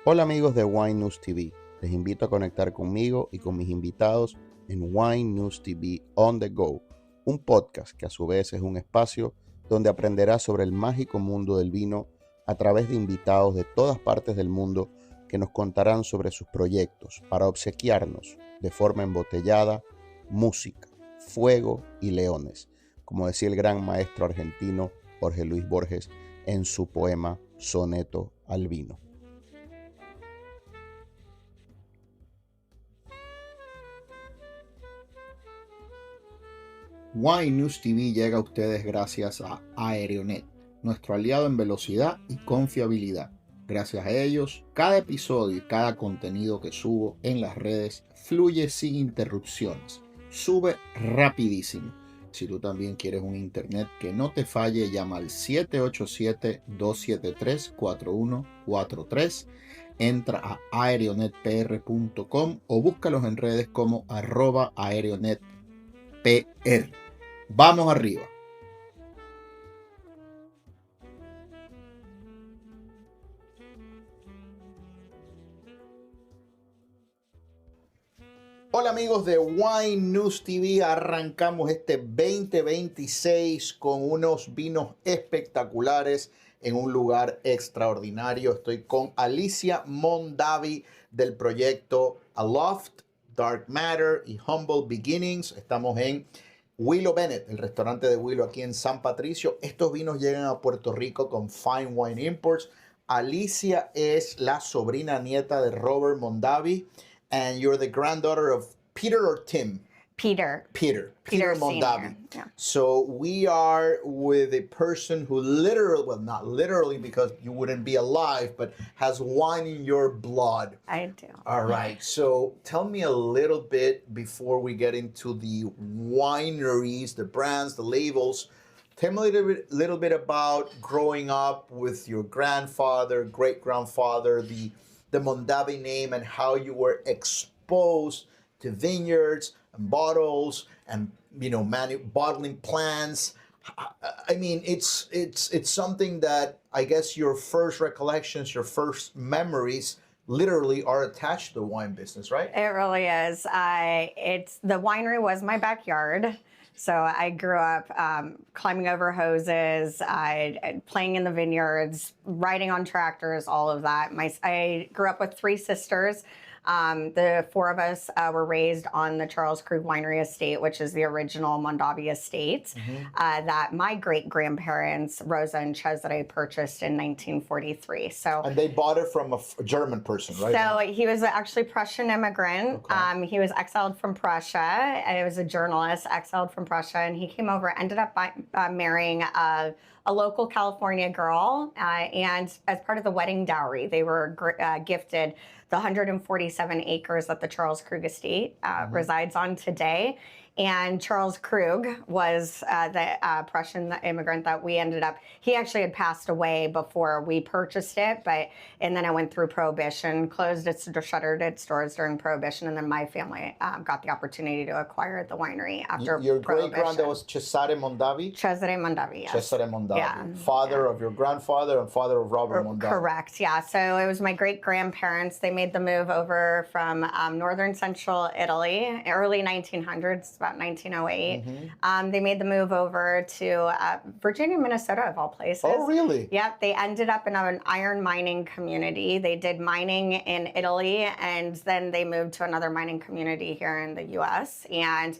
Hola amigos de Wine News TV, les invito a conectar conmigo y con mis invitados en Wine News TV On The Go, un podcast que a su vez es un espacio donde aprenderás sobre el mágico mundo del vino a través de invitados de todas partes del mundo que nos contarán sobre sus proyectos para obsequiarnos de forma embotellada música, fuego y leones, como decía el gran maestro argentino Jorge Luis Borges en su poema Soneto al Vino. Wine News TV llega a ustedes gracias a Aerionet, nuestro aliado en velocidad y confiabilidad. Gracias a ellos, cada episodio y cada contenido que subo en las redes fluye sin interrupciones. Sube rapidísimo. Si tú también quieres un internet que no te falle, llama al 787-273-4143. Entra a aerionetpr.com o búscalos en redes como @aerionetpr. Vamos arriba. Hola amigos de Wine News TV, arrancamos este 2026 con unos vinos espectaculares en un lugar extraordinario. Estoy con Alycia Mondavi del proyecto Aloft, Dark Matter y Humble Beginnings. Estamos en Willow Bennett, el restaurante de Willow aquí en San Patricio. Estos vinos llegan a Puerto Rico con Fine Wine Imports. Alycia es la sobrina nieta de Robert Mondavi. And you're the granddaughter of Peter or Tim? Peter Mondavi. Yeah. So we are with a person who literally, well, not literally because you wouldn't be alive, but has wine in your blood. I do. All right. So tell me a little bit before we get into the wineries, the brands, the labels. Tell me a little bit about growing up with your grandfather, great-grandfather, the Mondavi name, and how you were exposed to vineyards and bottles and bottling plants. I mean, it's something that I guess your first recollections, your first memories, literally are attached to the wine business, right? It really is. The winery was my backyard. So I grew up climbing over hoses, playing in the vineyards, riding on tractors, all of that. I grew up with three sisters. The four of us were raised on the Charles Krug Winery Estate, which is the original Mondavi estate that my great-grandparents, Rosa and Cesare, purchased in 1943. And they bought it from a German person, right? So he was actually Prussian immigrant. Okay. He was exiled from Prussia. He was a journalist, exiled from Prussia, and he came over, ended up marrying a local California girl, and as part of the wedding dowry, they were gifted the 147 acres that the Charles Krug estate resides on today. And Charles Krug was the Prussian immigrant that we ended up, he actually had passed away before we purchased it, and then I went through Prohibition, shuttered its doors during Prohibition, and then my family got the opportunity to acquire the winery after Your Prohibition. great-granddad was Cesare Mondavi? Cesare Mondavi, yes. Cesare Mondavi, Yeah. father of your grandfather and father of Robert Mondavi. Correct, yeah. So it was my great-grandparents. They made the move over from northern central Italy, early 1900s, about 1908. They made the move over to Virginia, Minnesota, of all places. Oh, really? Yep. They ended up in an iron mining community. They did mining in Italy, and then they moved to another mining community here in the U.S. And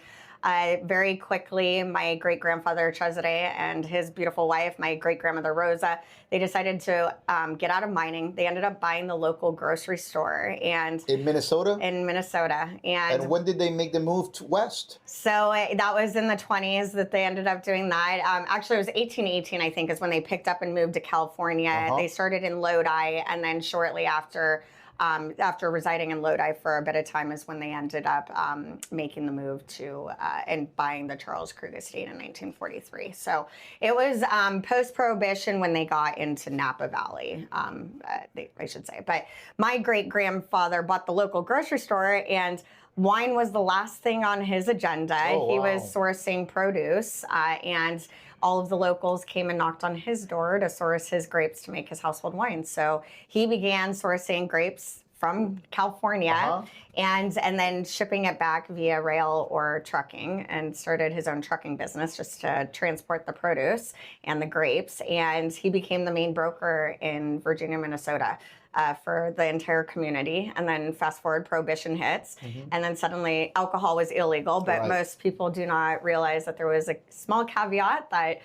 very quickly, my great-grandfather Cesare and his beautiful wife, my great-grandmother Rosa, they decided to get out of mining. They ended up buying the local grocery store. And in Minnesota? In Minnesota. And when did they make the move to west? So that was in the 20s that they ended up doing that. Actually, it was 1818, I think, is when they picked up and moved to California. They started in Lodi, and then shortly after residing in Lodi for a bit of time is when they ended up making the move to and buying the Charles Krug estate in 1943. So it was post-Prohibition when they got into Napa Valley, I should say. But my great-grandfather bought the local grocery store, and wine was the last thing on his agenda. Oh, he wow. was sourcing produce, and all of the locals came and knocked on his door to source his grapes to make his household wine. So he began sourcing grapes from California and then shipping it back via rail or trucking, and started his own trucking business just to transport the produce and the grapes. And he became the main broker in Virginia, Minnesota. For the entire community. And then fast forward, Prohibition hits, and then suddenly alcohol was illegal. But most people do not realize that there was a small caveat that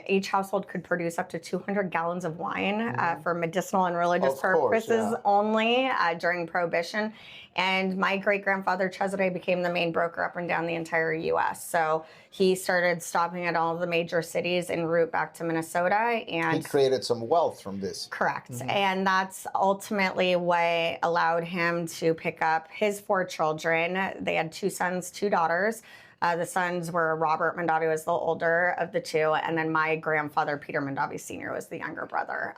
each household could produce up to 200 gallons of wine for medicinal and religious purposes only during Prohibition. And my great-grandfather Cesare became the main broker up and down the entire U.S. So he started stopping at all of the major cities en route back to Minnesota. And he created some wealth from this. Correct. And that's ultimately what allowed him to pick up his 4 children. They had 2 sons, 2 daughters. The sons were Robert Mondavi was the older of the 2, and then my grandfather, Peter Mondavi Sr., was the younger brother.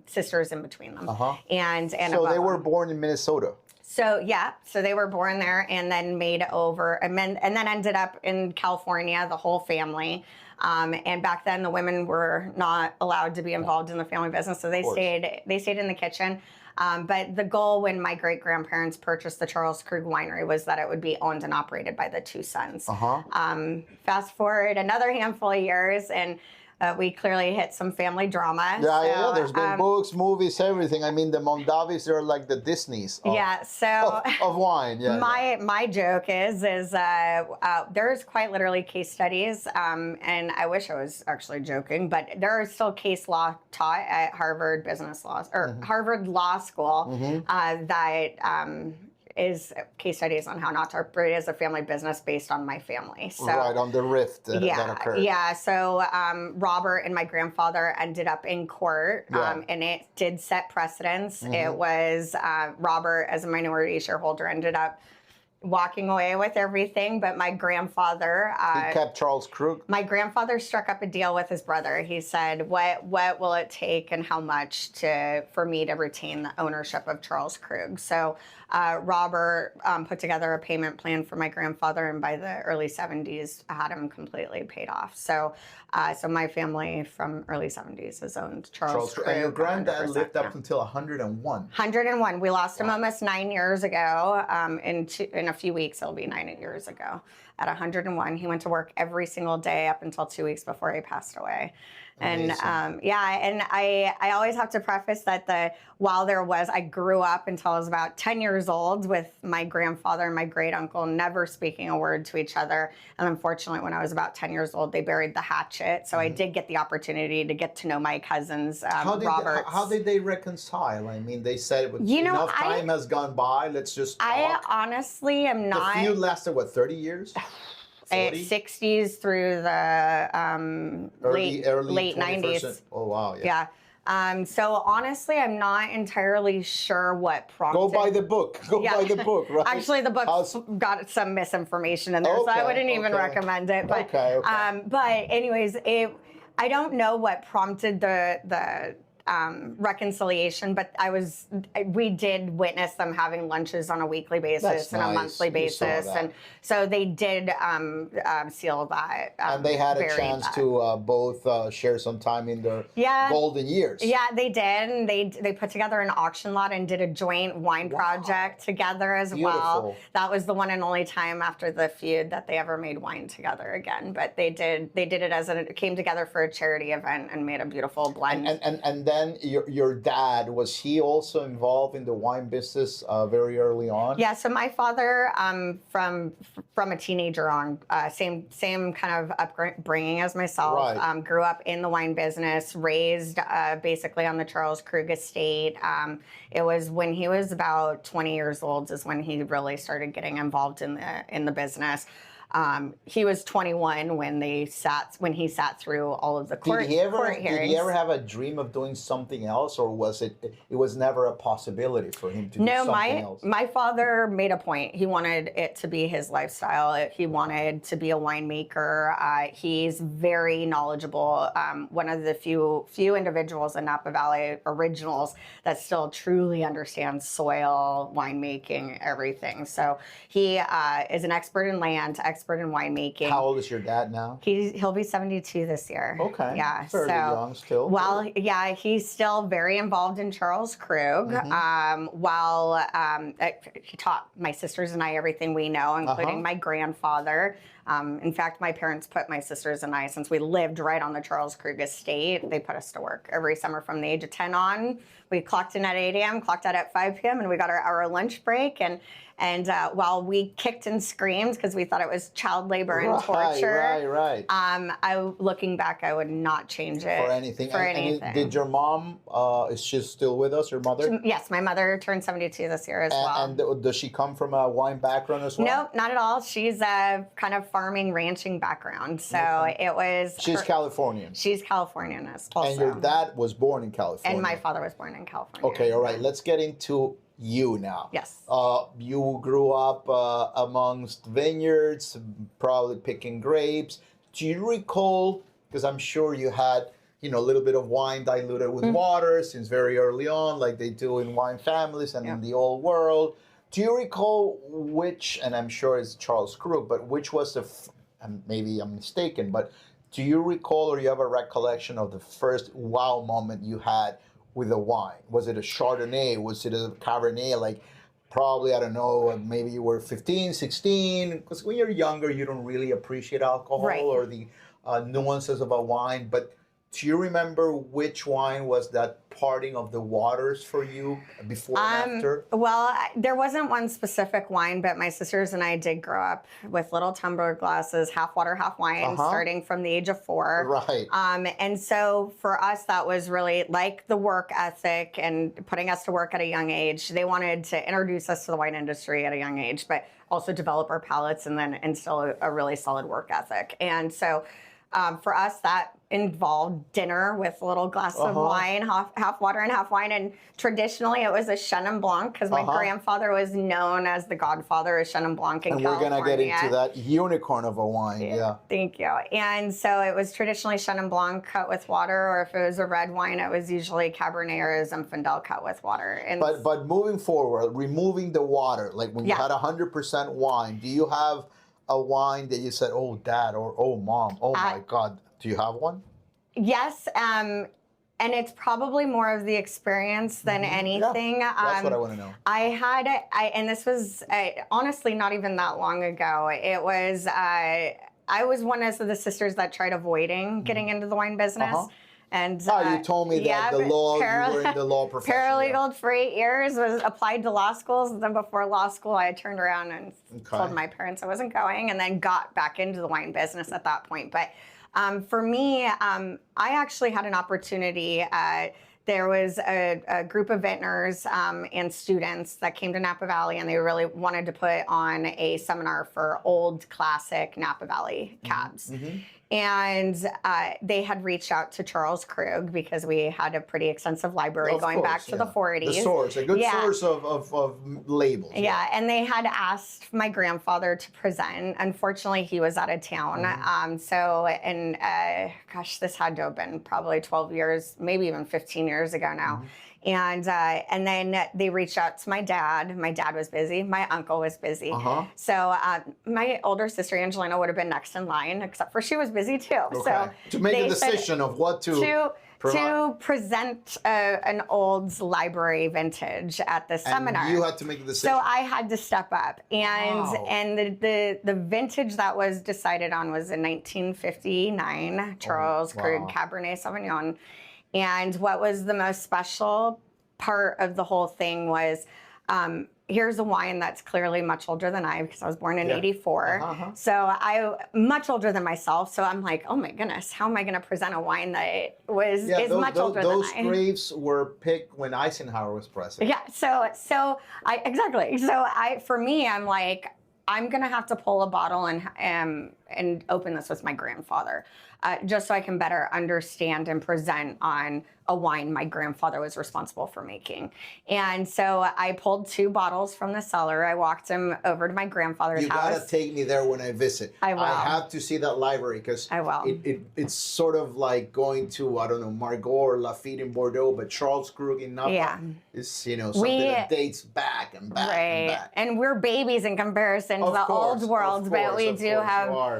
Sisters in between them. And so they were born in Minnesota. So so they were born there and then made over, and then ended up in California, the whole family. And back then the women were not allowed to be involved in the family business, so they stayed in the kitchen. But the goal when my great-grandparents purchased the Charles Krug Winery was that it would be owned and operated by the 2 sons. Fast forward another handful of years, and we clearly hit some family drama. Yeah, there's been books, movies, everything. I mean, the Mondavis, they're like the Disneys of wine. My joke is there's quite literally case studies, and I wish I was actually joking, but there is still case law taught at Harvard Business Law, or Harvard Law School, that is case studies on how not to operate as a family business based on my family. So, right, on the rift that occurred. Yeah, so Robert and my grandfather ended up in court, and it did set precedents. It was Robert, as a minority shareholder, ended up walking away with everything, but my grandfather he kept Charles Krug. My grandfather struck up a deal with his brother. He said, what will it take and how much for me to retain the ownership of Charles Krug? So Robert put together a payment plan for my grandfather, and by the early 70s had him completely paid off. So my family from early 70s has owned Charles Krug. And your granddad lived up until 101. 101. We lost him almost 9 years ago. In a few weeks, it'll be 9 years ago. At 101, he went to work every single day up until 2 weeks before he passed away. And and I always have to preface that I grew up until I was about 10 years old with my grandfather and my great uncle never speaking a word to each other. And unfortunately, when I was about 10 years old, they buried the hatchet. So I did get the opportunity to get to know my cousins, Robert. How did they reconcile? I mean, they said enough time has gone by. Let's just talk. I honestly am not. The feud lasted, 30 years? 60s through the late 90s. Oh, wow. Yeah. So honestly, I'm not entirely sure what prompted. Go by the book. By the book, right? Actually, the book's got some misinformation in there, so I wouldn't even recommend it. But but anyways, I don't know what prompted the reconciliation, but we did witness them having lunches on a weekly basis and a monthly basis, and so they did seal that. And they had a chance to both share some time in their golden years. Yeah, they did. And they put together an auction lot and did a joint wine project together as well. That was the one and only time after the feud that they ever made wine together again. But they did it as it came together for a charity event and made a beautiful blend. And then your dad, was he also involved in the wine business very early on? Yeah, so my father, from a teenager on, same kind of upbringing as myself, grew up in the wine business, raised basically on the Charles Krug estate. It was when he was about 20 years old is when he really started getting involved in the business. He was 21 when he sat through all of the court hearings. Did he ever have a dream of doing something else, or was it was never a possibility for him to do something else? My father made a point. He wanted it to be his lifestyle. He wanted to be a winemaker. He's very knowledgeable. One of the few individuals in Napa Valley originals that still truly understands soil, winemaking, everything. So he is an expert in land, expert in winemaking. How old is your dad now? He'll be 72 this year. Okay. Yeah. Fairly young still. Well, yeah, he's still very involved in Charles Krug. He taught my sisters and I everything we know, including my grandfather. In fact, my parents put my sisters and I, since we lived right on the Charles Krug estate, they put us to work every summer from the age of 10 on. We clocked in at 8 a.m., clocked out at 5 p.m., and we got our hour lunch break. And while we kicked and screamed because we thought it was child labor and torture, looking back, I would not change it for anything. anything. Did your mom, is she still with us, your mother? Yes, my mother turned 72 this year as well. And does she come from a wine background as well? Nope, not at all. She's a kind of farming, ranching background. So it was... She's Californian. She's Californian also. And your dad was born in California. And my father was born in California. Okay, all right. Let's get into you now. Yes. You grew up amongst vineyards, probably picking grapes. Do you recall, because I'm sure you had, a little bit of wine diluted with water since very early on, like they do in wine families and in the old world. Do you recall which, and I'm sure it's Charles Krug, but which was and maybe I'm mistaken, but do you recall or you have a recollection of the first wow moment you had with a wine? Was it a Chardonnay? Was it a Cabernet? Like probably, I don't know, maybe you were 15, 16. Because when you're younger, you don't really appreciate alcohol or the nuances of a wine. But do you remember which wine was that parting of the waters for you before and after? Well, there wasn't one specific wine, but my sisters and I did grow up with little tumbler glasses, half water, half wine, starting from the age of 4. Right. And so for us, that was really like the work ethic and putting us to work at a young age. They wanted to introduce us to the wine industry at a young age, but also develop our palates and then instill a really solid work ethic. And so for us, that involved dinner with a little glass of wine, half water and half wine. And traditionally, it was a Chenin Blanc because my grandfather was known as the godfather of Chenin Blanc in California. And we're going to get into that unicorn of a wine. Yeah. Thank you. And so it was traditionally Chenin Blanc cut with water, or if it was a red wine, it was usually Cabernet or Zinfandel cut with water. And but moving forward, removing the water, like when you had 100% wine, do you have a wine that you said, oh, Dad, or oh, Mom, oh, my God, do you have one? Yes, and it's probably more of the experience than anything. Yeah, that's what I want to know. And this was honestly not even that long ago. It was, I was one of the sisters that tried avoiding getting into the wine business. And you told me that you were in the law profession. Paralegal for 8 years, was applied to law schools. And then before law school, I turned around and told my parents I wasn't going, and then got back into the wine business at that point. But for me, I actually had an opportunity. There was a group of vintners and students that came to Napa Valley, and they really wanted to put on a seminar for old classic Napa Valley cabs. And they had reached out to Charles Krug because we had a pretty extensive library going back to the 40s. The source, a good source of labels. Yeah, and they had asked my grandfather to present. Unfortunately, he was out of town. Gosh, this had to have been probably 12 years, maybe even 15 years ago now. And then they reached out to my dad. My dad was busy. My uncle was busy. So my older sister, Angelina, would have been next in line, except for she was busy too. Okay. So to make a decision of what to present an old library vintage at the seminar. And you had to make a decision. So I had to step up. And the vintage that was decided on was in 1959, Charles Krug Cabernet Sauvignon. And what was the most special part of the whole thing was, here's a wine that's clearly much older than I, because I was born in 84. So I much older than myself. So I'm like, oh my goodness, how am I going to present a wine that is much older than I? Those grapes were picked when Eisenhower was president. Yeah. So for me, I'm like, I'm gonna have to pull a bottle and open this with my grandfather, just so I can better understand and present on a wine my grandfather was responsible for making. And so I pulled 2 bottles from the cellar. I walked him over to my grandfather's house. You gotta take me there when I visit. I will. I have to see that library because I will. It's sort of like going to, I don't know, Margaux or Lafite in Bordeaux, but Charles Krug in Napa. Yeah. Is, you know, something that dates back and back and back. And we're babies in comparison to the old world, but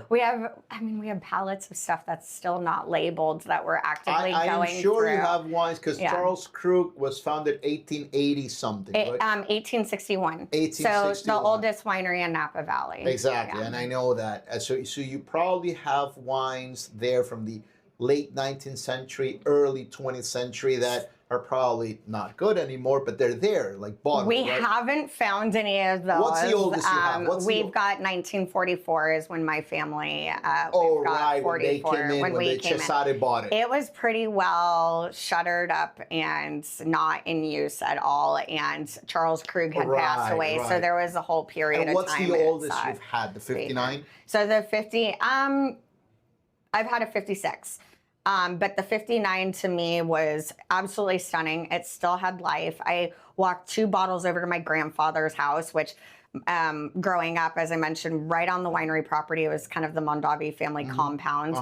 we have pallets of stuff that's still not labeled that we're actively I going am sure through. you have wines because Charles Krug was founded 1880 something, right? 1861. 1861. So the oldest winery in Napa Valley. Exactly, and I know that. So you probably have wines there from the late 19th century, early 20th century that are probably not good anymore, but they're there, like bottled. We haven't found any of those. What's the oldest you have? We've got 1944 is when my family. Oh, we've got right, 44, when they Cesare bought it. It was pretty well shuttered up and not in use at all. And Charles Krug had passed away, so there was a whole period of time. What's the oldest you've had? The 59? So the 50. I've had a 56. But the 59 to me was absolutely stunning. It still had life. I walked 2 bottles over to my grandfather's house, which growing up, as I mentioned, right on the winery property, it was kind of the Mondavi family compound.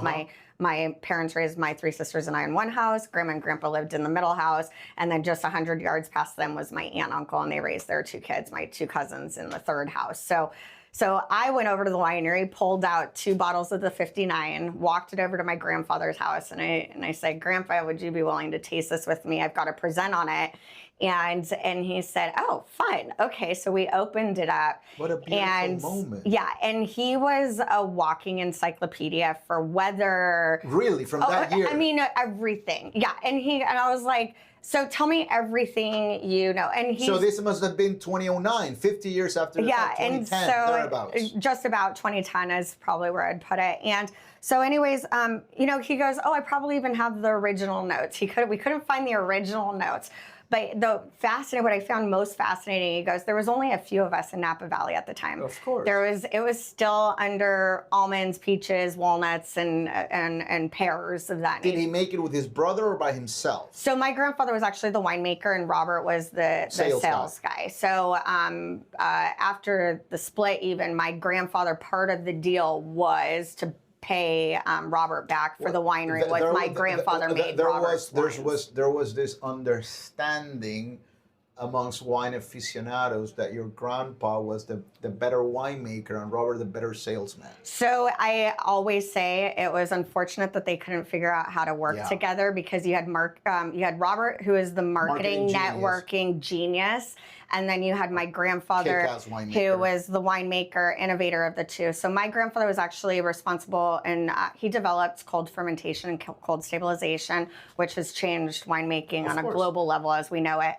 My parents raised my 3 sisters and I in one house. Grandma and Grandpa lived in the middle house. And then just 100 yards past them was my aunt and uncle, and they raised their 2 kids, my 2 cousins in the 3rd house. So I went over to the winery, pulled out 2 bottles of the 59, walked it over to my grandfather's house, and I said, "Grandpa, would you be willing to taste this with me? I've got a present on it." And he said, "Oh, fine. Okay." So we opened it up. What a beautiful moment. Yeah, and he was a walking encyclopedia for weather. Really, from that year? I mean, everything. Yeah, and I was like, "So tell me everything you know." And so this must have been 2009, 50 years after the fact, 2010, thereabouts. Just about 2010 is probably where I'd put it. And so anyways, he goes, "Oh, I probably even have the original notes." We couldn't find the original notes. But what I found most fascinating, he goes, there was only a few of us in Napa Valley at the time. Of course. It was still under almonds, peaches, walnuts, and pears of that nature. Did he make it with his brother or by himself? So my grandfather was actually the winemaker, and Robert was the sales guy. So after the split, even my grandfather, part of the deal was to pay Robert back for the winery. My grandfather made Robert's wines. There was this understanding amongst wine aficionados that your grandpa was the better winemaker and Robert the better salesman. So I always say it was unfortunate that they couldn't figure out how to work together, because you had Robert, who is the marketing networking genius, and then you had my grandfather, who was the winemaker, innovator of the two. So my grandfather was actually responsible, and he developed cold fermentation and cold stabilization, which has changed winemaking on a global level as we know it.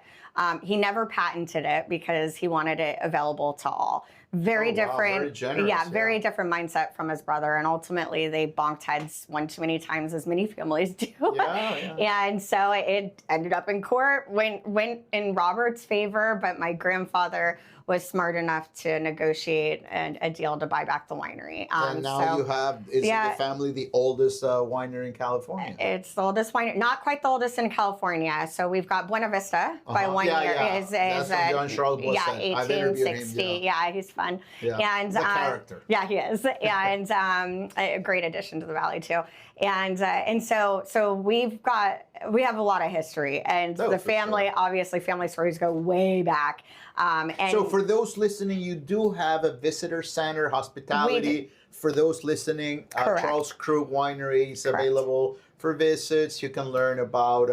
He never patented it because he wanted it available to all. Very different, very generous, very different mindset from his brother, and ultimately they bonked heads one too many times, as many families do. And so it ended up in court, went in Robert's favor, but my grandfather was smart enough to negotiate a deal to buy back the winery. And now you have, is the family the oldest winery in California? It's the oldest winery, not quite the oldest in California. So we've got Buena Vista by 1 year. That's from John Charles Boisset. 1860. Yeah, he's fun. Yeah. And the character. Yeah, he is. And a great addition to the valley too. And so we have a lot of history, and the family, obviously family stories go way back. And so for those listening, you do have a visitor center, hospitality. For those listening, Charles Krug Winery is available for visits. You can learn about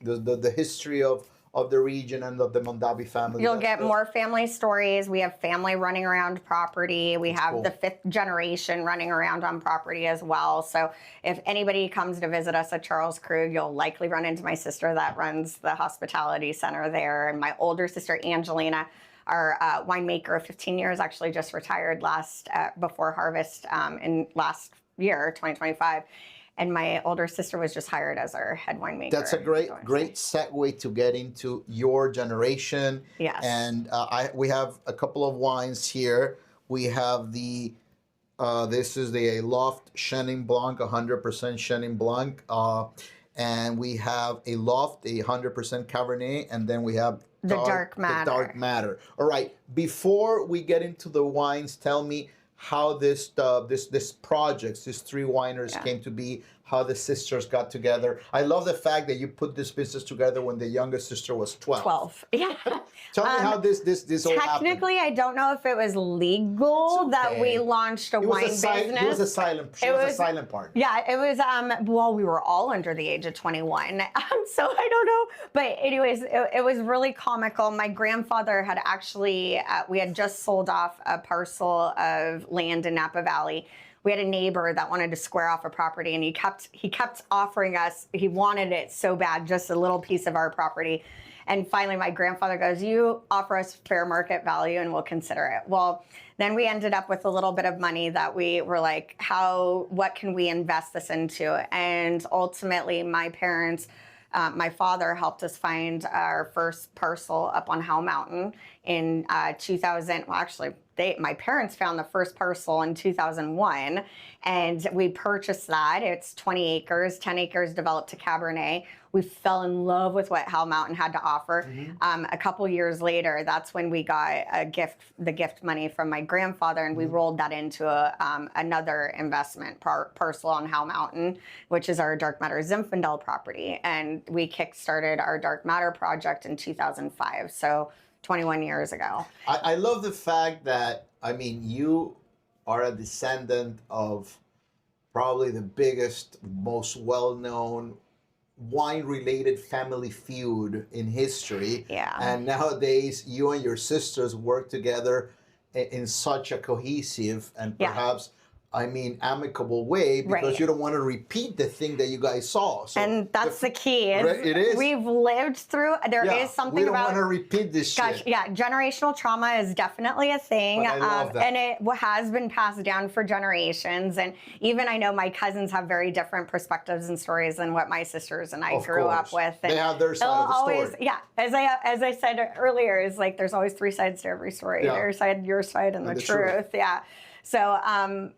the history of the region and of the Mondavi family. You'll get more family stories. We have family running around property. We have the 5th generation running around on property as well. So if anybody comes to visit us at Charles Krug, you'll likely run into my sister that runs the hospitality center there, and my older sister Angelina, our winemaker of 15 years, actually just retired before harvest in last year, 2025. And my older sister was just hired as our head winemaker. That's a great segue to get into your generation. Yes. And we have a couple of wines here. We have the this is the Loft Chenin Blanc, 100% Chenin Blanc, and we have a Loft, 100% Cabernet, and then we have the dark matter. The dark matter. All right. Before we get into the wines, tell me how this projects, these three wineries came to be, how the sisters got together. I love the fact that you put this business together when the youngest sister was 12. 12, yeah. Tell me how this all happened. Technically, I don't know if it was legal that we launched a wine business. It was a silent. She was a silent partner. Yeah, it was. Well, we were all under the age of 21, so I don't know. But anyways, it was really comical. My grandfather had actually, we had just sold off a parcel of land in Napa Valley. We had a neighbor that wanted to square off a property, and he kept offering us. He wanted it so bad, just a little piece of our property. And finally, my grandfather goes, "You offer us fair market value, and we'll consider it." Well, then we ended up with a little bit of money that we were like, what can we invest this into? And ultimately, my parents, my father helped us find our first parcel up on Howell Mountain in 2000. Well, actually, my parents found the first parcel in 2001, and we purchased that. It's 20 acres, 10 acres developed to Cabernet. We fell in love with what Howell Mountain had to offer. Mm-hmm. A couple years later, that's when we got the gift money from my grandfather, and we rolled that into another investment parcel on Howell Mountain, which is our Dark Matter Zinfandel property. And we kickstarted our Dark Matter project in 2005. So 21 years ago. I love the fact that, I mean, you are a descendant of probably the biggest, most well-known wine-related family feud in history. Yeah. And nowadays, you and your sisters work together in such a cohesive and perhaps amicable way, because you don't want to repeat the thing that you guys saw. So and that's the key. It is. We've lived through. There is something about. We don't want to repeat this shit. Yeah, generational trauma is definitely a thing, I love that. and it has been passed down for generations. And even I know my cousins have very different perspectives and stories than what my sisters and I grew up with. And they have their side of the story. Yeah, as I said earlier, is like there's always three sides to every story. Yeah. Their side, your side, and the truth. Yeah. So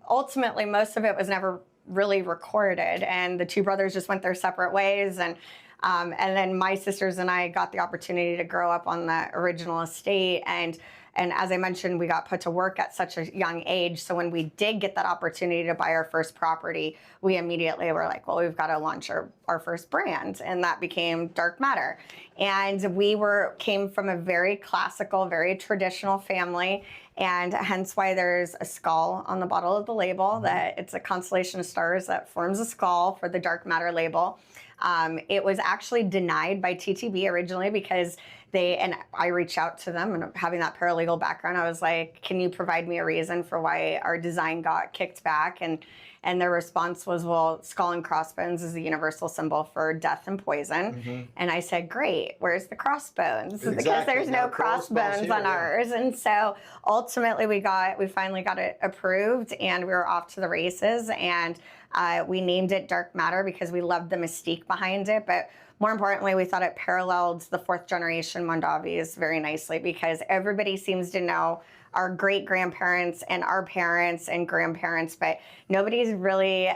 ultimately, most of it was never really recorded, and the two brothers just went their separate ways. And then my sisters and I got the opportunity to grow up on the original estate. And as I mentioned, we got put to work at such a young age. So when we did get that opportunity to buy our first property, we immediately were like, well, we've got to launch our first brand. And that became Dark Matter. And we came from a very classical, very traditional family. And hence why there's a skull on the bottle of the label, that it's a constellation of stars that forms a skull for the Dark Matter label. It was actually denied by TTB originally because and I reached out to them, and having that paralegal background, I was like, can you provide me a reason for why our design got kicked back? And their response was, well, skull and crossbones is the universal symbol for death and poison. Mm-hmm. And I said, great, where's the crossbones? Exactly. Because there's no crossbones on ours. And so ultimately we finally got it approved, and we were off to the races. And we named it Dark Matter because we loved the mystique behind it. But more importantly, we thought it paralleled the fourth generation Mondavis very nicely, because everybody seems to know our great-grandparents and our parents and grandparents, but nobody's really,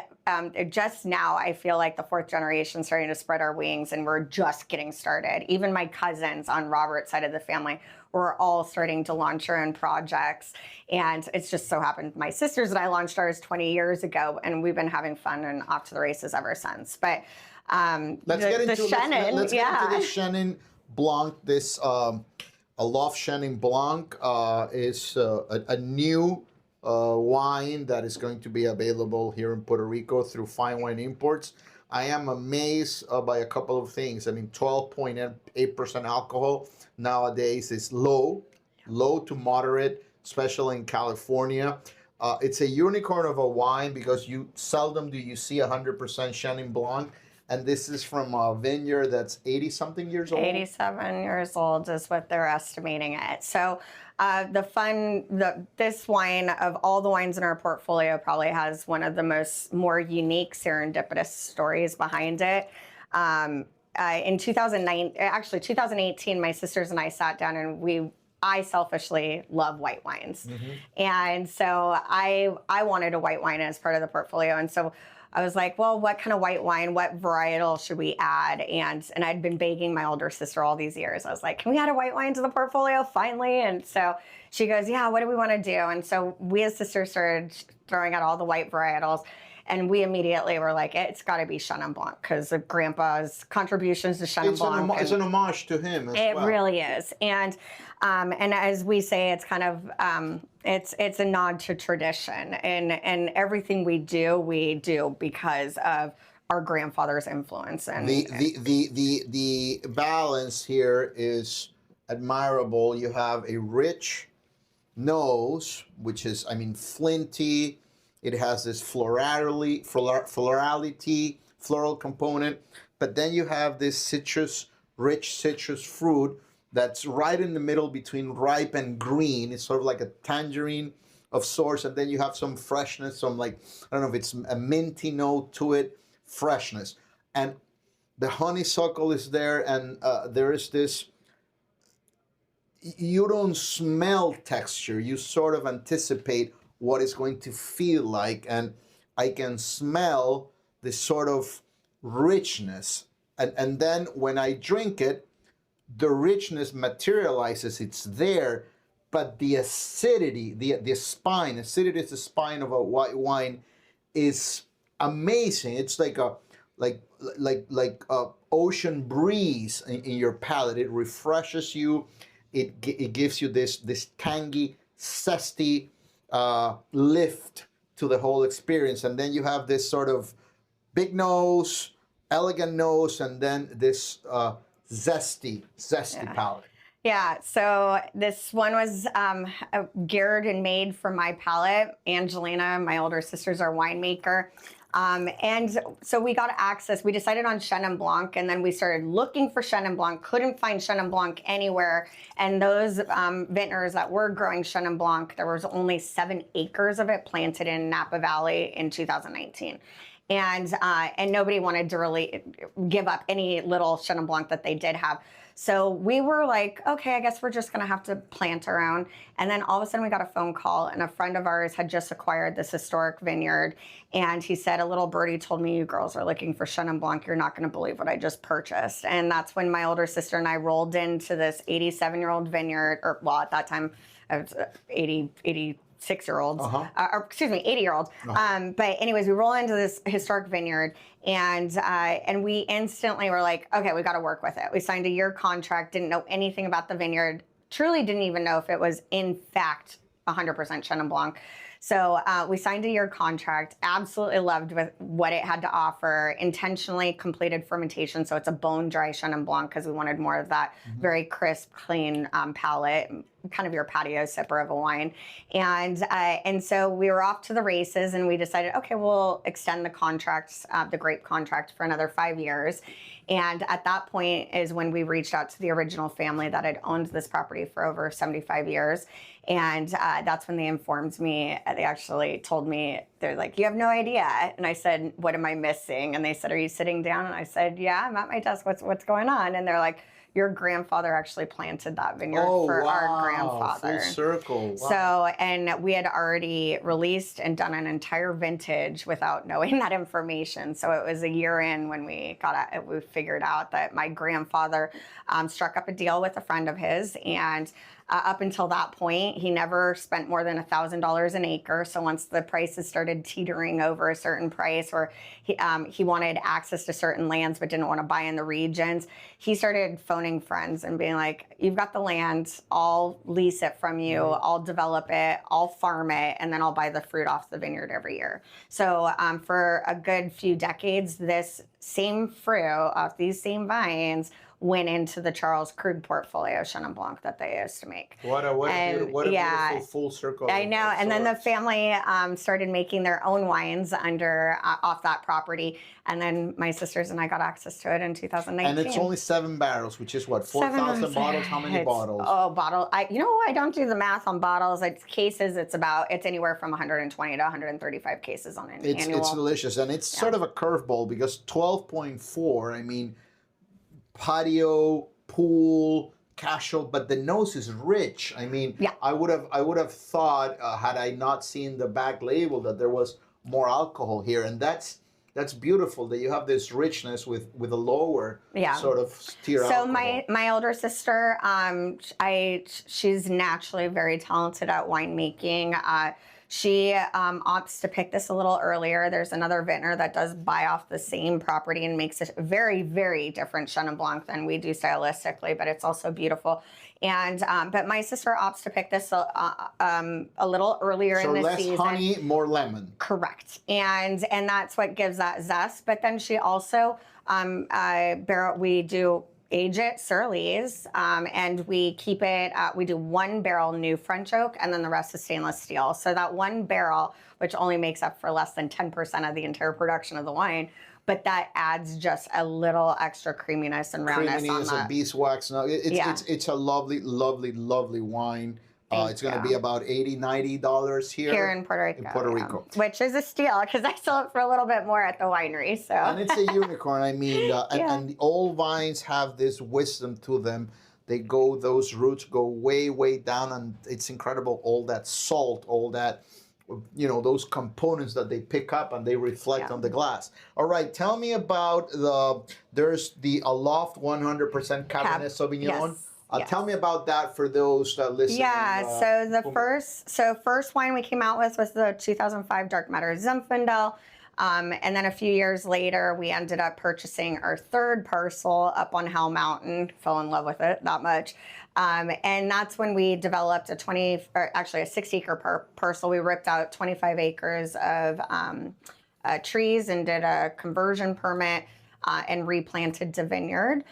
just now I feel like the fourth generation starting to spread our wings, and we're just getting started. Even my cousins on Robert's side of the family were all starting to launch our own projects. And it's just so happened my sisters and I launched ours 20 years ago, and we've been having fun and off to the races ever since. But let's get into the Chenin Blanc. This a Loft Chenin Blanc is a new wine that is going to be available here in Puerto Rico through Fine Wine Imports. I am amazed by a couple of things. I mean, 12.8% alcohol nowadays is low to moderate, especially in California. It's a unicorn of a wine because seldom do you see 100% Chenin Blanc. And this is from a vineyard that's 80-something years old? 87 years old is what they're estimating it. So this wine, of all the wines in our portfolio, probably has one of the more unique serendipitous stories behind it. In 2018, my sisters and I sat down, and we I selfishly love white wines. And so I wanted a white wine as part of the portfolio. And so I was like, well, what kind of white wine, what varietal should we add? And I'd been begging my older sister all these years. I was like, can we add a white wine to the portfolio finally? And so she goes, yeah, what do we want to do? And so we as sisters started throwing out all the white varietals. And we immediately were like, it's got to be Chenin Blanc because of Grandpa's contributions to Chenin Blanc. It's an homage to him as well. It really is. And as we say, it's kind of, it's a nod to tradition. And everything we do because of our grandfather's influence. And the balance here is admirable. You have a rich nose, which is, I mean, flinty. It has this florality, floral component, but then you have this rich citrus fruit that's right in the middle between ripe and green. It's sort of like a tangerine of sorts, and then you have some freshness, some like, I don't know if it's a minty note to it, freshness. And the honeysuckle is there, and there is this, you don't smell texture, you sort of anticipate what it's going to feel like, and I can smell this sort of richness, and then when I drink it, the richness materializes, it's there, but the acidity, the spine, acidity is the spine of a white wine, is amazing. It's like a ocean breeze in your palate. It refreshes you, it gives you this tangy, zesty lift to the whole experience. And then you have this sort of big nose, elegant nose, and then this zesty palate. Yeah, so this one was geared and made for my palate. Angelina, my older sister's our winemaker. And so we got access, we decided on Chenin Blanc, and then we started looking for Chenin Blanc, couldn't find Chenin Blanc anywhere. And those vintners that were growing Chenin Blanc, there was only 7 acres of it planted in Napa Valley in 2019. And nobody wanted to really give up any little Chenin Blanc that they did have. So we were like, okay, I guess we're just gonna have to plant our own. And then all of a sudden we got a phone call, and a friend of ours had just acquired this historic vineyard. And he said, a little birdie told me you girls are looking for Chenin Blanc. You're not gonna believe what I just purchased. And that's when my older sister and I rolled into this 87-year-old vineyard, or well, at that time, I was 86-year-olds, or excuse me, 80-year-olds. But anyways, we roll into this historic vineyard, and we instantly were like, okay, we got to work with it. We signed a year contract, didn't know anything about the vineyard, truly didn't even know if it was in fact 100% Chenin Blanc. So we signed a year contract, absolutely loved with what it had to offer, intentionally completed fermentation. So it's a bone dry Chenin Blanc because we wanted more of that very crisp, clean palate, kind of your patio sipper of a wine. And so we were off to the races, and we decided, okay, we'll extend the contract, the grape contract, for another 5 years. And at that point is when we reached out to the original family that had owned this property for over 75 years. And that's when they informed me, they actually told me, they're like, you have no idea. And I said, what am I missing? And they said, are you sitting down? And I said, yeah, I'm at my desk. What's going on? And they're like, your grandfather actually planted that vineyard for our grandfather. Full circle. Wow. So, and we had already released and done an entire vintage without knowing that information. So it was a year in when we figured out that my grandfather struck up a deal with a friend of his, and up until that point, he never spent more than $1,000 an acre. So once the prices started teetering over a certain price, or he wanted access to certain lands but didn't want to buy in the regions, he started phoning friends and being like, you've got the land, I'll lease it from you, I'll develop it, I'll farm it, and then I'll buy the fruit off the vineyard every year. So for a good few decades, this same fruit off these same vines went into the Charles Krug portfolio Chenin Blanc that they used to make. What a beautiful full circle. I know. And then the family started making their own wines off that property. And then my sisters and I got access to it in 2019. And it's only 7 barrels, which is what, 4,000 bottles? How many bottles? I don't do the math on bottles. It's cases. It's anywhere from 120 to 135 cases on an annual. It's delicious. And it's sort of a curveball because 12.4, I mean, patio, pool, casual, but the nose is rich. I mean, Yeah. I would have thought had I not seen the back label that there was more alcohol here, and that's beautiful that you have this richness with a lower sort of steer So alcohol. my older sister, she's naturally very talented at winemaking. She opts to pick this a little earlier. There's another vintner that does buy off the same property and makes a very, very different Chenin Blanc than we do stylistically, but it's also beautiful. And but my sister opts to pick this a little earlier in the season. So less honey, more lemon. Correct, and that's what gives that zest. But then she also we do age it Surly's, and we keep it. We do 1 barrel new French oak, and then the rest is stainless steel. So that 1 barrel, which only makes up for less than 10% of the entire production of the wine, but that adds just a little extra creaminess and roundness Creaminess on and beeswax. No, it's a lovely, lovely, lovely wine. It's going to be about $80-$90 here in Puerto Rico. In Puerto Rico, which is a steal because I sell it for a little bit more at the winery. So and it's a unicorn. I mean, and all vines have this wisdom to them. Those roots go way, way down, and it's incredible. All that salt, all that, those components that they pick up and they reflect on the glass. All right, tell me about there's the Aloft 100% Cabernet Sauvignon. Yes. Tell me about that for those listening. Yeah, so the first wine we came out with was the 2005 Dark Matter Zinfandel. And then a few years later, we ended up purchasing our 3rd parcel up on Hell Mountain. Fell in love with it that much. And that's when we developed a 6-acre parcel. We ripped out 25 acres of trees and did a conversion permit and replanted to vineyard.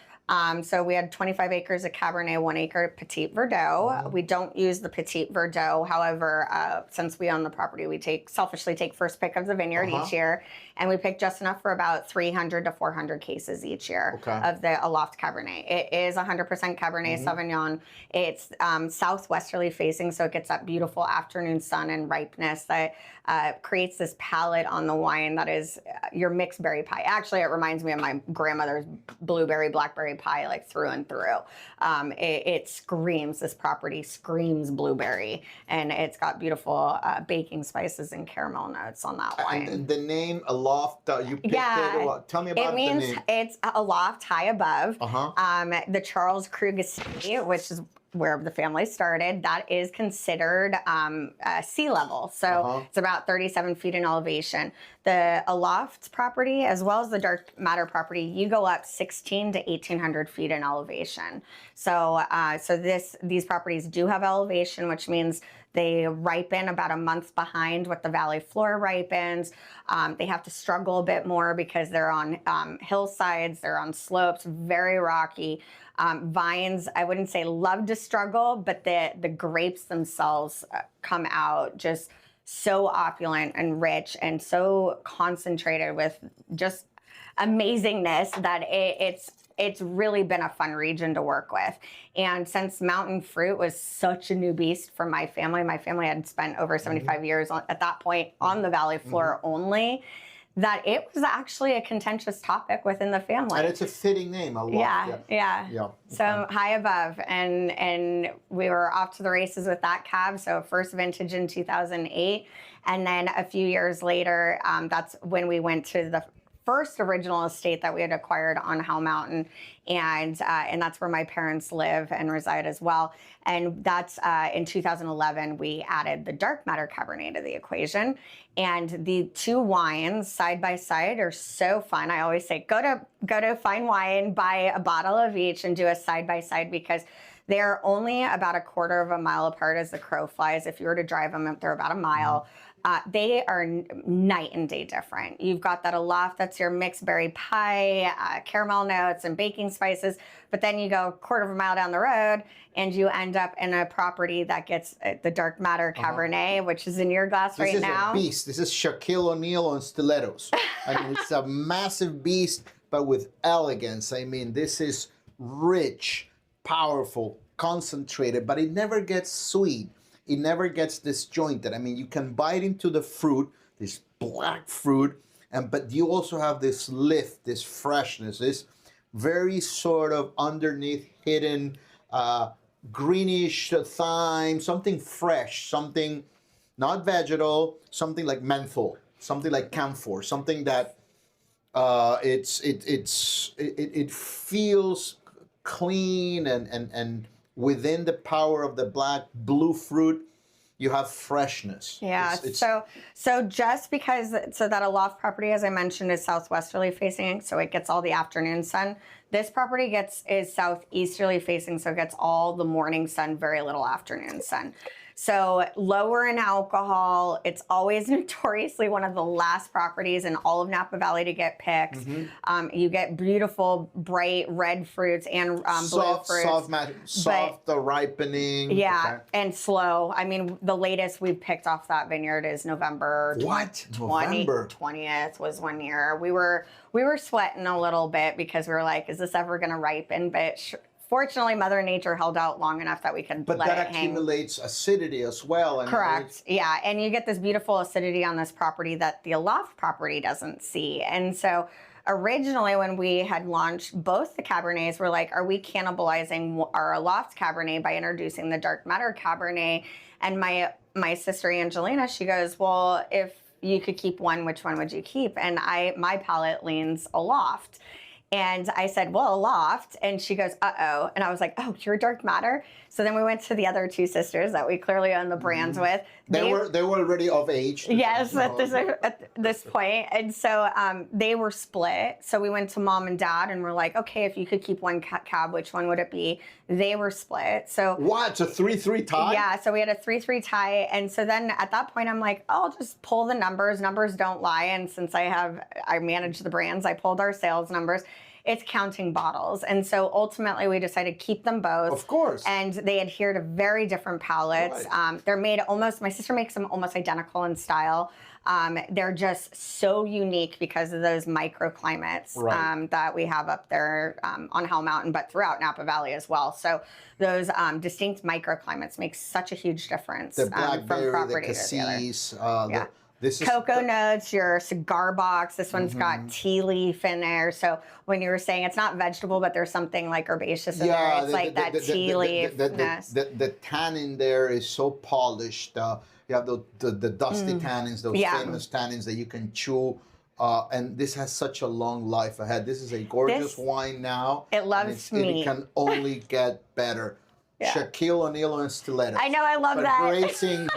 So we had 25 acres of Cabernet, 1 acre Petit Verdot. We don't use the Petit Verdot. However, since we own the property, we selfishly take first pick of the vineyard each year. And we pick just enough for about 300 to 400 cases each year of the Aloft Cabernet. It is 100% Cabernet Sauvignon. It's southwesterly facing, so it gets that beautiful afternoon sun and ripeness that creates this palette on the wine that is your mixed berry pie. Actually, it reminds me of my grandmother's blueberry, blackberry pie, like through and through. This property screams blueberry, and it's got beautiful baking spices and caramel notes on that wine. And the name Aloft, you picked it. Tell me about the name. It means it's aloft, high above. The Charles Krug estate, which is where the family started, that is considered sea level. So it's about 37 feet in elevation. The Aloft property, as well as the Dark Matter property, you go up 16 to 1,800 feet in elevation. So these properties do have elevation, which means they ripen about a month behind what the valley floor ripens. They have to struggle a bit more because they're on hillsides, they're on slopes, very rocky. Vines, I wouldn't say love to struggle, but the grapes themselves come out just so opulent and rich and so concentrated with just amazingness that it's really been a fun region to work with. And since mountain fruit was such a new beast for my family had spent over 75 years at that point on the valley floor only, that it was actually a contentious topic within the family. And it's a fitting name, Aloft. Yeah. So high above, and we were off to the races with that cab. So first vintage in 2008, and then a few years later, that's when we went to the first original estate that we had acquired on Hell Mountain, and that's where my parents live and reside as well. And that's in 2011 we added the Dark Matter Cabernet to the equation, and the two wines side by side are so fun. I always say go to Fine Wine, buy a bottle of each, and do a side by side because they're only about a quarter of a mile apart as the crow flies. If you were to drive them, they're about a mile. They are night and day different. You've got that Aloft, that's your mixed berry pie, caramel notes and baking spices, but then you go a quarter of a mile down the road and you end up in a property that gets the Dark Matter Cabernet, which is in your glass right now. This is a beast. This is Shaquille O'Neal on stilettos. I mean, it's a massive beast, but with elegance. I mean, this is rich, powerful, concentrated, but it never gets sweet. It never gets disjointed. I mean, you can bite into the fruit, this black fruit, but you also have this lift, this freshness, this very sort of underneath hidden greenish thyme, something fresh, something not vegetal, something like menthol, something like camphor, something that it feels clean and within the power of the black blue fruit, you have freshness. Yeah. So just because that a loft property, as I mentioned, is southwesterly facing, so it gets all the afternoon sun. This property is southeasterly facing, so it gets all the morning sun, very little afternoon sun. So lower in alcohol. It's always notoriously one of the last properties in all of Napa Valley to get picked. You get beautiful, bright red fruits and blue fruits. Soft, the ripening. Yeah, and slow. I mean, the latest we've picked off that vineyard is November. November 20th was one year. We were sweating a little bit because we were like, is this ever going to ripen? But fortunately, Mother Nature held out long enough that we could let it hang. But that accumulates acidity as well. And correct. Yeah, and you get this beautiful acidity on this property that the Aloft property doesn't see. And so originally when we had launched both the Cabernets, we're like, are we cannibalizing our Aloft Cabernet by introducing the Dark Matter Cabernet? And my sister Angelina, she goes, well, if you could keep one, which one would you keep? And my palate leans Aloft. And I said, well, Aloft. And she goes, uh-oh. And I was like, oh, you're Dark Matter? So then we went to the other two sisters that we clearly own the brands with. They were already of age. Yes, at this point. And so they were split. So we went to mom and dad and we're like, okay, if you could keep one cab, which one would it be? They were split. So what? It's a 3-3 tie? Yeah, so we had a 3-3 tie. And so then at that point, I'm like, oh, I'll just pull the numbers. Numbers don't lie. And since I manage the brands, I pulled our sales numbers. It's counting bottles. And so ultimately we decided to keep them both. Of course. And they adhere to very different palates. Right. They're made my sister makes them almost identical in style. They're just so unique because of those microclimates that we have up there on Hell Mountain, but throughout Napa Valley as well. So those distinct microclimates make such a huge difference the blackberry, from property the cassis, to the other. This is cocoa notes, your cigar box. This one's got tea leaf in there. So when you were saying it's not vegetable, but there's something like herbaceous in there, it's like that tea leafness. The tannin there is so polished. You have the dusty tannins, those famous tannins that you can chew. And this has such a long life ahead. This is a gorgeous wine now. It loves me. It can only get better. Yeah. Shaquille O'Neal and stilettos. I know, I love that. Racing,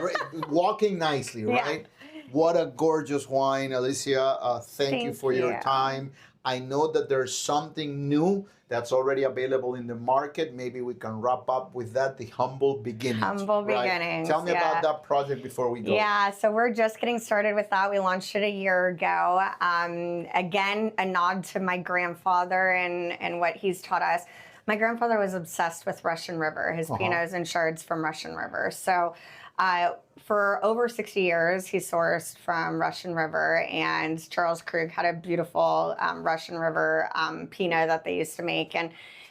walking nicely, right? Yeah. What a gorgeous wine, Alycia. Thank you for your time. I know that there's something new that's already available in the market. Maybe we can wrap up with that, the Humble Beginnings. Humble Beginnings. Tell me about that project before we go. Yeah, so we're just getting started with that. We launched it a year ago. Again, a nod to my grandfather and what he's taught us. My grandfather was obsessed with Russian River, his Pinots and Chards from Russian River. So for over 60 years, he sourced from Russian River, and Charles Krug had a beautiful Russian River Pinot that they used to make.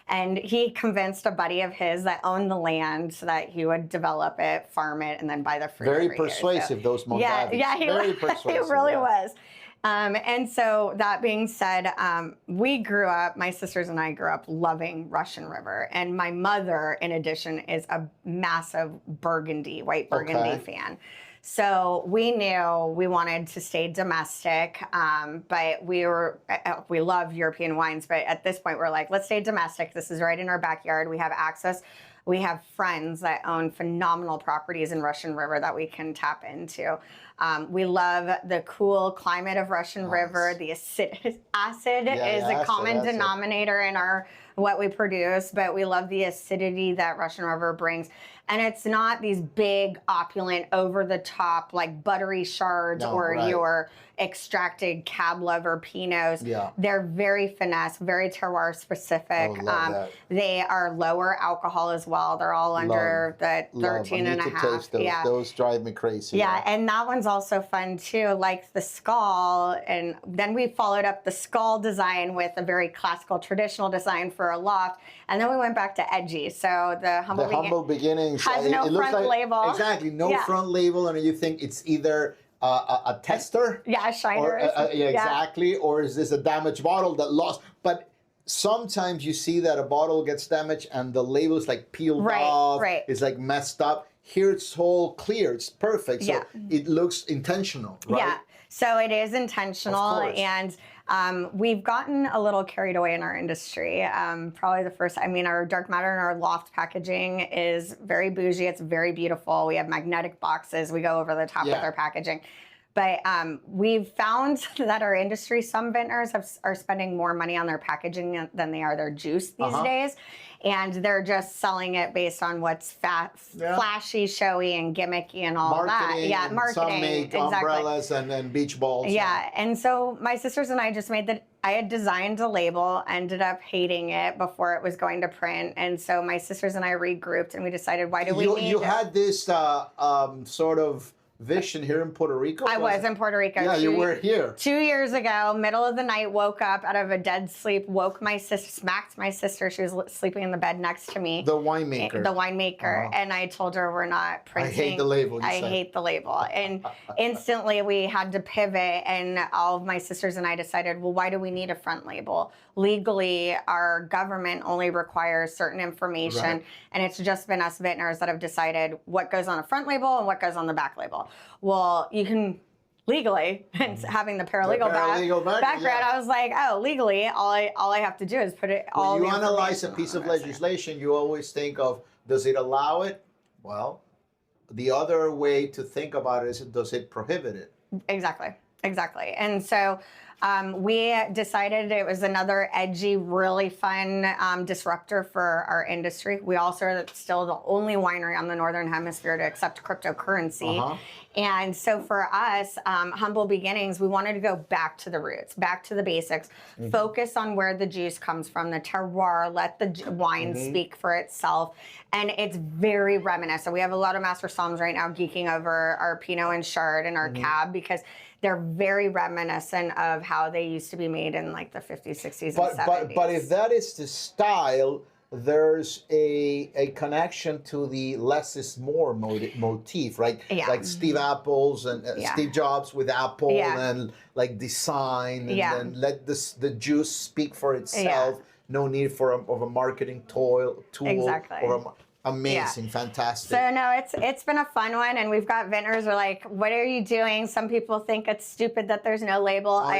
And he convinced a buddy of his that owned the land so that he would develop it, farm it, and then buy the fruit. Very persuasive, those Mondavis. Yeah, very persuasive. He really was. And so that being said, my sisters and I grew up loving Russian River. And my mother, in addition, is a massive white Burgundy fan. So we knew we wanted to stay domestic, but we love European wines. But at this point, we're like, let's stay domestic. This is right in our backyard. We have access. We have friends that own phenomenal properties in Russian River that we can tap into. We love the cool climate of Russian River. The acid is a common denominator in what we produce, but we love the acidity that Russian River brings. And it's not these big, opulent, over-the-top, like buttery Chards your extracted cab level Pinots. Yeah. They're very finesse, very terroir specific. They are lower alcohol as well. They're all under the 13 and a half. Taste those. Those drive me crazy. Yeah, and that one's also fun too, like the skull. And then we followed up the skull design with a very classical, traditional design for a loft. And then we went back to edgy. So the Humble Beginnings has no front label. Exactly, no front label. And you think it's either a tester. Yeah, a shiner. Exactly. Or is this a damaged bottle that lost? But sometimes you see that a bottle gets damaged and the label is like peeled off. Right. It's like messed up. Here it's all clear. It's perfect. So it looks intentional, right? Yeah. So it is intentional, and we've gotten a little carried away in our industry. Probably the first, I mean, our dark matter and our loft packaging is very bougie. It's very beautiful. We have magnetic boxes. We go over the top with our packaging. But we've found that our industry, some vintners are spending more money on their packaging than they are their juice these days. And they're just selling it based on what's flashy, showy, and gimmicky and all that. Yeah, marketing. Some make umbrellas and beach balls. Yeah, and so my sisters and I just made that. I had designed a label, ended up hating it before it was going to print. And so my sisters and I regrouped and we decided, why do we need You had this sort of vision here in Puerto Rico? I was in Puerto Rico. Yeah, you were here. 2 years ago, middle of the night, woke up out of a dead sleep, woke my sister, smacked my sister. She was sleeping in the bed next to me. The winemaker. The winemaker. And I told her, we're not printing. I hate the label. I hate the label. And instantly we had to pivot, and all of my sisters and I decided, well, why do we need a front label? Legally, our government only requires certain information, and it's just been us vintners that have decided what goes on a front label and what goes on the back label. Well, you can legally, and having the paralegal background, I was like, oh, legally, all I have to do is put it all. When you analyze a piece of legislation, you always think of, does it allow it? Well, the other way to think about it is, does it prohibit it? Exactly. And so we decided it was another edgy, really fun disruptor for our industry. We also are still the only winery on the Northern Hemisphere to accept cryptocurrency. And so for us, Humble Beginnings, we wanted to go back to the roots, back to the basics, focus on where the juice comes from, the terroir, let the wine speak for itself. And it's very reminiscent. We have a lot of Master Soms right now geeking over our Pinot and Chard and our Cab, because they're very reminiscent of how they used to be made in like the 50s, 60s, and 70s. But if that is the style, there's a connection to the less is more motif, right? Like Steve Apple's and Steve Jobs with Apple, and like design, and then let the juice speak for itself. No need for a marketing tool or amazing, fantastic. So no, it's been a fun one, and we've got vintners who are like, what are you doing? Some people think it's stupid that there's no label. I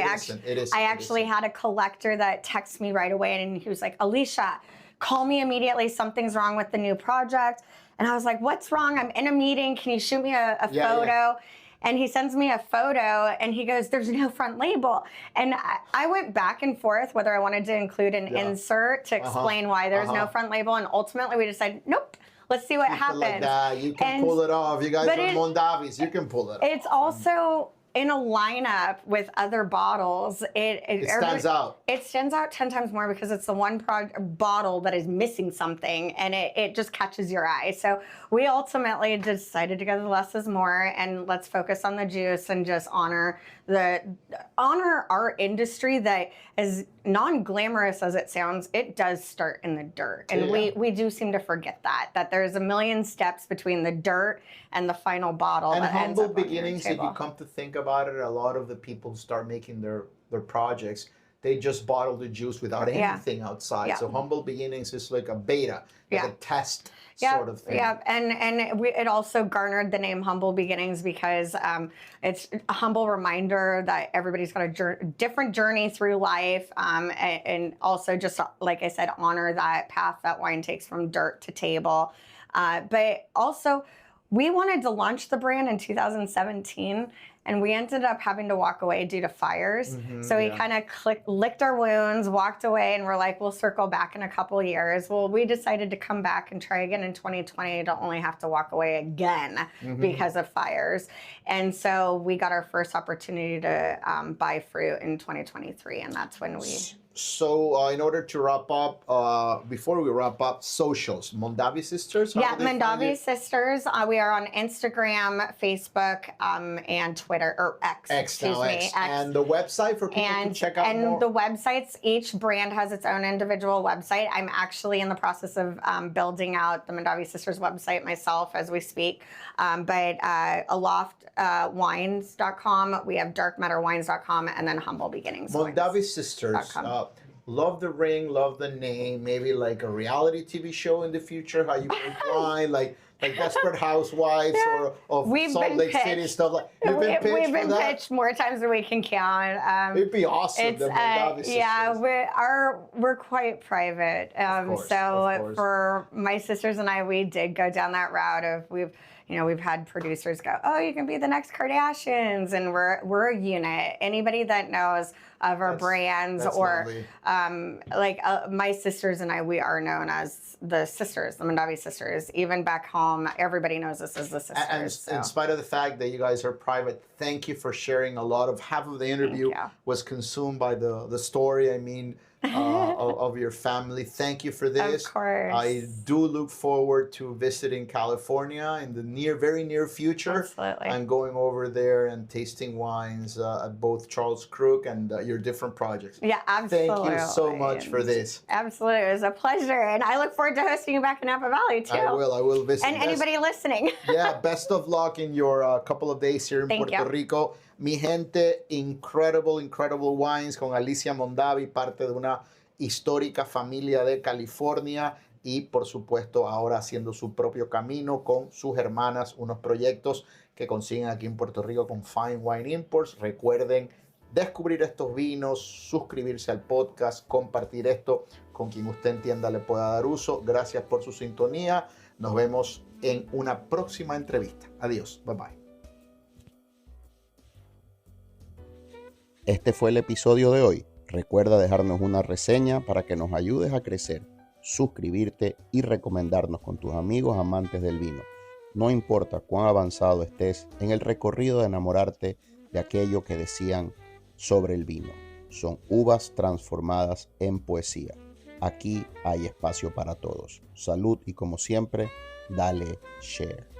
actually had a collector that texted me right away, and he was like, Alycia, call me immediately. Something's wrong with the new project. And I was like, what's wrong? I'm in a meeting. Can you shoot me a photo? And he sends me a photo, and he goes, there's no front label. And I went back and forth whether I wanted to include an insert to explain why there's no front label. And ultimately we decided, nope, let's see what happens. Like that. You can pull it off. You guys are Mondavis. You can pull it off. It's also in a lineup with other bottles. It stands out. It stands out 10 times more because it's the one bottle that is missing something, and it just catches your eye. So we ultimately decided to go to less is more, and let's focus on the juice and just honor our industry that, as non-glamorous as it sounds, it does start in the dirt. And we do seem to forget that there's a million steps between the dirt and the final bottle. And Humble Beginnings, if you come to think about it, a lot of the people who start making their projects, they just bottle the juice without anything outside. So Humble Beginnings is like a beta, like a test sort of thing. And it also garnered the name Humble Beginnings because it's a humble reminder that everybody's got a different journey through life, and also just, like I said, honor that path that wine takes from dirt to table. But also, we wanted to launch the brand in 2017, and we ended up having to walk away due to fires. So we kind of licked our wounds, walked away, and we're like, we'll circle back in a couple years. Well, we decided to come back and try again in 2020 to only have to walk away again because of fires. And so we got our first opportunity to buy fruit in 2023, and that's when we... So in order to wrap up, before we wrap up, socials, Mondavi Sisters? Mondavi Sisters. We are on Instagram, Facebook, and Twitter, or X. X. And the website for people to check out more? And the websites, each brand has its own individual website. I'm actually in the process of building out the Mondavi Sisters website myself as we speak. But aloftwines.com, we have darkmatterwines.com, and then Humble Beginnings. Mondavi Sisters. love the ring, love the name, maybe like a reality TV show in the future, how you make wine, like Desperate Housewives or of Salt Lake City, stuff like We've been pitched more times than we can count. It'd be awesome. We're quite private. Of course. For my sisters and I, we did go down that route of we've had producers go, oh, you can be the next Kardashians, and we're a unit. Anybody that knows of our brands or my sisters and I, we are known as the sisters, the Mondavi sisters. Even back home, everybody knows us as the sisters. And in spite of the fact that you guys are private, thank you for sharing half of the interview was consumed by the story. I mean, of your family. Thank you for this. Of course. I do look forward to visiting California in the very near future. Absolutely. And going over there and tasting wines at both Charles Crook and your different projects. Yeah, absolutely. Thank you so much for this. Absolutely. It was a pleasure. And I look forward to hosting you back in Napa Valley, too. I will visit. And anybody listening. Yeah, best of luck in your couple of days here in Puerto Rico. Mi gente, incredible wines con Alycia Mondavi, parte de una histórica familia de California y por supuesto ahora haciendo su propio camino con sus hermanas, unos proyectos que consiguen aquí en Puerto Rico con Fine Wine Imports. Recuerden descubrir estos vinos, suscribirse al podcast, compartir esto con quien usted entienda le pueda dar uso. Gracias por su sintonía. Nos vemos en una próxima entrevista. Adiós. Bye bye. Este fue el episodio de hoy. Recuerda dejarnos una reseña para que nos ayudes a crecer, suscribirte y recomendarnos con tus amigos amantes del vino. No importa cuán avanzado estés en el recorrido de enamorarte de aquello que decían sobre el vino. Son uvas transformadas en poesía. Aquí hay espacio para todos. Salud y como siempre, dale share.